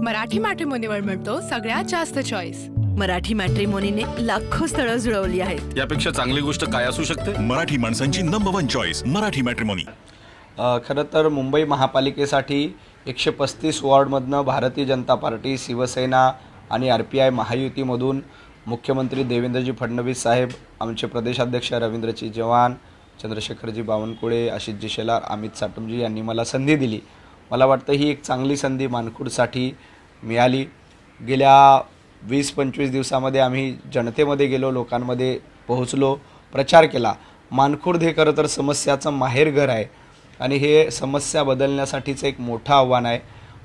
मराठी मॅट्रिमोनीवर मिळतो सगळ्यात जास्त चॉईस। मराठी मॅट्रिमोनीने लाखो स्थळं जुळवली आहेत। यापेक्षा चांगली गोष्ट काय असू शकते? मराठी माणसांची नंबर 1 चॉईस मराठी मॅट्रिमोनी। खरं तर मुंबई महापालिकेसाठी 135 वॉर्डमधनं भारतीय जनता पार्टी, शिवसेना आणि RPI महायुतीमधून मुख्यमंत्री देवेंद्रजी फडणवीस साहेब, आमचे प्रदेशाध्यक्ष रवींद्रजी चव्हाण, चंद्रशेखरजी बावनकुळे, आशिषजी शेलार, अमित साटमजी यांनी मला संधी दिली। मला वाटतं ही एक चांगली संधी मानखुर्दसाठी मिळाली। गेल्या 20-25 दिवसामध्ये आम्ही जनतेमध्ये गेलो, लोकांमध्ये पोहोचलो, प्रचार केला। मानखुर्द हे खरं तर समस्याचं माहेरघर आहे आणि हे समस्या बदलण्यासाठीचं एक मोठं आव्हान आहे।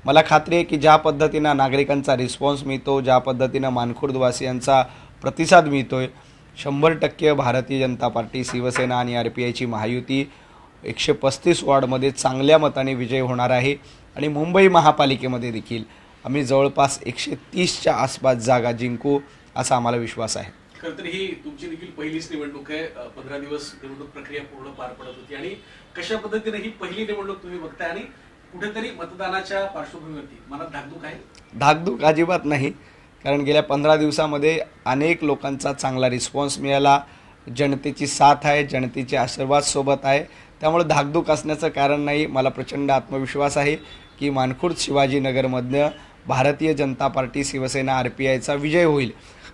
मला खात्री आहे की ज्या पद्धतीनं नागरिकांचा रिस्पॉन्स मिळतो, ज्या पद्धतीनं मानखुर्दवासियांचा प्रतिसाद मिळतोय, 100% भारतीय जनता पार्टी, शिवसेना आणि RPIची महायुती 135 वॉर्डमध्ये चांगल्या मताने विजय होणार आहे आणि मुंबई महापालिकेमध्ये देखील आम्ही जवळपास 130च्या आसपास जागा जिंकू असा आम्हाला विश्वास आहे। खरं तर ही तुमची देखील पहिलीच निवडणूक आहे। 15 दिवस निवडणूक प्रक्रिया पूर्ण पार पडत होती आणि कशा पद्धतीने ही पहिली निवडणूक तुम्ही बघताय आणि कुठेतरी मतदानाच्या पार्श्वभूमीवरती मनात धाकधूक आहे? धाकधूक अजिबात नाही, कारण गेल्या 15 दिवसामध्ये अनेक लोकांचा चांगला रिस्पॉन्स मिळाला, जनतेची साथ आहे, जनतेचे आशीर्वाद सोबत आहे, त्यामुळे धाकधूक असण्याचं कारण नाही। मला प्रचंड आत्मविश्वास आहे की मानखुर्द शिवाजीनगरमधनं भारतीय जनता पार्टी, शिवसेना, RPIचा विजय होईल।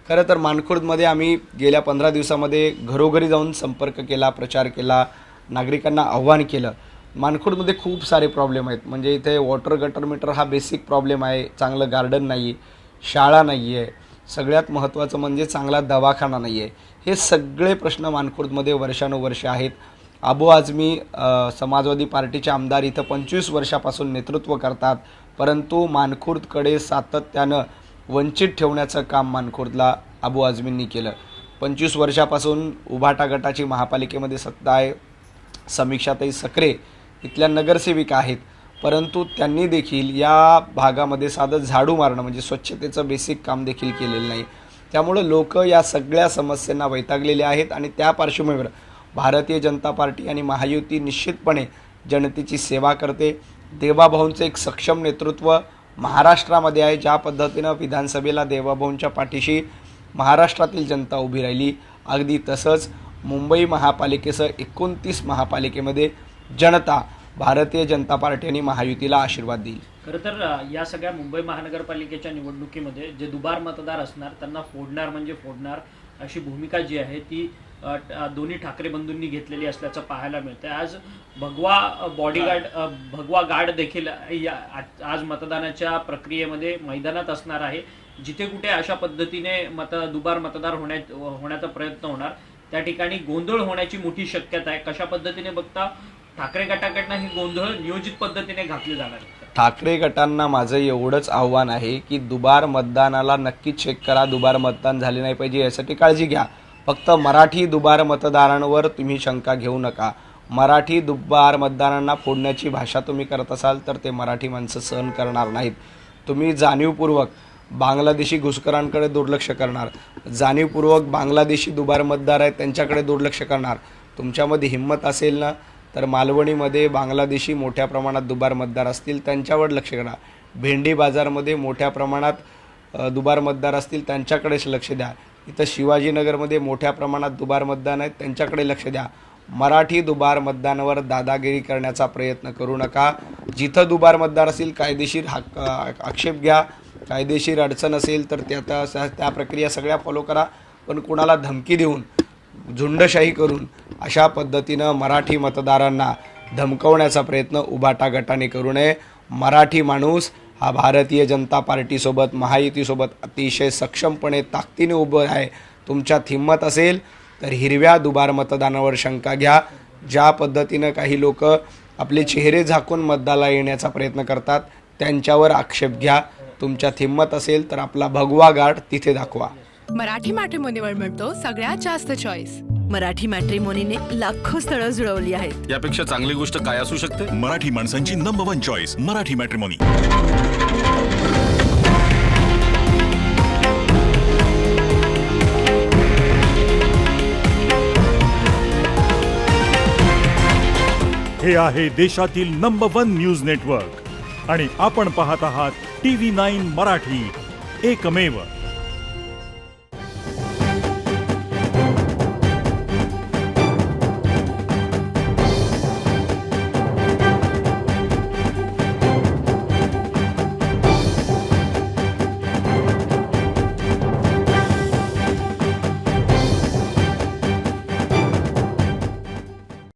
खरं तर मानखुर्दमध्ये आम्ही गेल्या 15 दिवसामध्ये घरोघरी जाऊन संपर्क केला, प्रचार केला, नागरिकांना आव्हान केलं। मानखुर्दमध्ये खूप सारे प्रॉब्लेम आहेत, म्हणजे इथे वॉटर गटर मीटर हा बेसिक प्रॉब्लेम आहे, चांगलं गार्डन नाही, शाळा नाही आहे, सगळ्यात महत्त्वाचं म्हणजे चांगला दवाखाना नाही आहे। हे सगळे प्रश्न मानखुर्दमध्ये वर्षानुवर्ष आहेत। अबू आझमी समाजवादी पार्टीचे आमदार इथं 25 वर्षापासून नेतृत्व करतात, परंतु मानखुर्दकडे सातत्यानं वंचित ठेवण्याचं काम मानखुर्दला अबू आझमींनी केलं। 25 वर्षापासून उभाटा गटाची महापालिकेमध्ये सत्ता आहे, समीक्षाताई सकरे इथल्या नगरसेविका आहेत, परंतु त्यांनी देखील या भागामध्ये साधं झाडू मारणं म्हणजे स्वच्छतेचं बेसिक काम देखील केलेलं नाही। त्यामुळं लोक या सगळ्या समस्यांना वैतागलेले आहेत आणि त्या पार्श्वभूमीवर भारतीय जनता पार्टी आणि महायुती निश्चितपणे जनतेची सेवा करते। देवाभाऊंचं एक सक्षम नेतृत्व महाराष्ट्रामध्ये आहे। ज्या पद्धतीनं विधानसभेला देवाभाऊंच्या पाठीशी महाराष्ट्रातील जनता उभी राहिली, अगदी तसंच मुंबई महापालिकेसह 29 महापालिकेमध्ये जनता भारतीय जनता पार्टी आणि महायुतीला आशीर्वाद देईल। खरं तर या सगळ्या मुंबई महानगरपालिकेच्या निवडणुकीमध्ये जे दुबार मतदार असणार त्यांना फोडणार म्हणजे फोडणार अशी भूमिका जी आहे ती दोन्ही ठाकरे बंधूंनी घेतलेली असल्याचं पाहायला मिळतं। आज भगवा गार्ड देखील आज मतदानाच्या प्रक्रियेमध्ये मैदानात असणार आहे। जिथे कुठे अशा पद्धतीने दुबार मतदार होण्याचा प्रयत्न होणार त्या ठिकाणी गोंधळ होण्याची मोठी शक्यता आहे। कशा पद्धतीने बघता ठाकरे गटाकडनं ही गोंधळ नियोजित पद्धतीने घातले जाणार? ठाकरे गटांना माझं एवढंच आव्हान आहे की दुबार मतदानाला नक्की चेक करा, दुबार मतदान झाले नाही पाहिजे यासाठी काळजी घ्या। फक्त मराठी दुबार मतदारांवर तुम्ही शंका घेऊ नका। मराठी दुबार मतदारांना फोडण्याची भाषा तुम्ही करत असाल तर ते मराठी माणसं सहन करणार नाहीत। तुम्ही जाणीवपूर्वक बांगलादेशी घुसखोरांकडे दुर्लक्ष करणार, जाणीवपूर्वक बांगलादेशी दुबार मतदार आहेत त्यांच्याकडे दुर्लक्ष करणार। तुमच्यामध्ये हिंमत असेल ना तर मालवणीमध्ये बांगलादेशी मोठ्या प्रमाणात दुबार मतदार असतील त्यांच्यावर लक्ष करा। भेंडी बाजारमध्ये मोठ्या प्रमाणात दुबार मतदार असतील त्यांच्याकडेच लक्ष द्या। इथं शिवाजीनगरमध्ये मोठ्या प्रमाणात दुबार मतदान आहेत त्यांच्याकडे लक्ष द्या। मराठी दुबार मतदानावर दादागिरी करण्याचा प्रयत्न करू नका। जिथं दुबार मतदार असेल कायदेशीर आक्षेप घ्या, कायदेशीर अडचण असेल तर त्या प्रक्रिया सगळ्या फॉलो करा, पण कुणाला धमकी देऊन झुंडशाही करून अशा पद्धतीनं मराठी मतदारांना धमकवण्याचा प्रयत्न उभाटा गटाने करू नये। मराठी माणूस हा भारतीय जनता पार्टीसोबत, महायुतीसोबत अतिशय सक्षमपणे ताकदीने उभं आहे। तुमच्यात हिंमत असेल तर हिरव्या दुबार मतदानावर शंका घ्या। ज्या पद्धतीनं काही लोक आपले चेहरे झाकून मतदानाला येण्याचा प्रयत्न करतात त्यांच्यावर आक्षेप घ्या। तुमच्यात हिंमत असेल तर आपला भगवा गार्ड तिथे दाखवा। मराठी मॅट्रिमोनीवर मिळतो सगळ्यात जास्त चॉईस। मराठी मॅट्रिमोनीने लाखो स्थळं जुळवली आहेत। यापेक्षा चांगली गोष्ट काय असू शकते? मराठी माणसांची नंबर 1 चॉईस मराठी मॅट्रिमोनी। हे आहे देशातील नंबर 1 न्यूज नेटवर्क आणि आपण पाहत आहात TV9 मराठी, एकमेव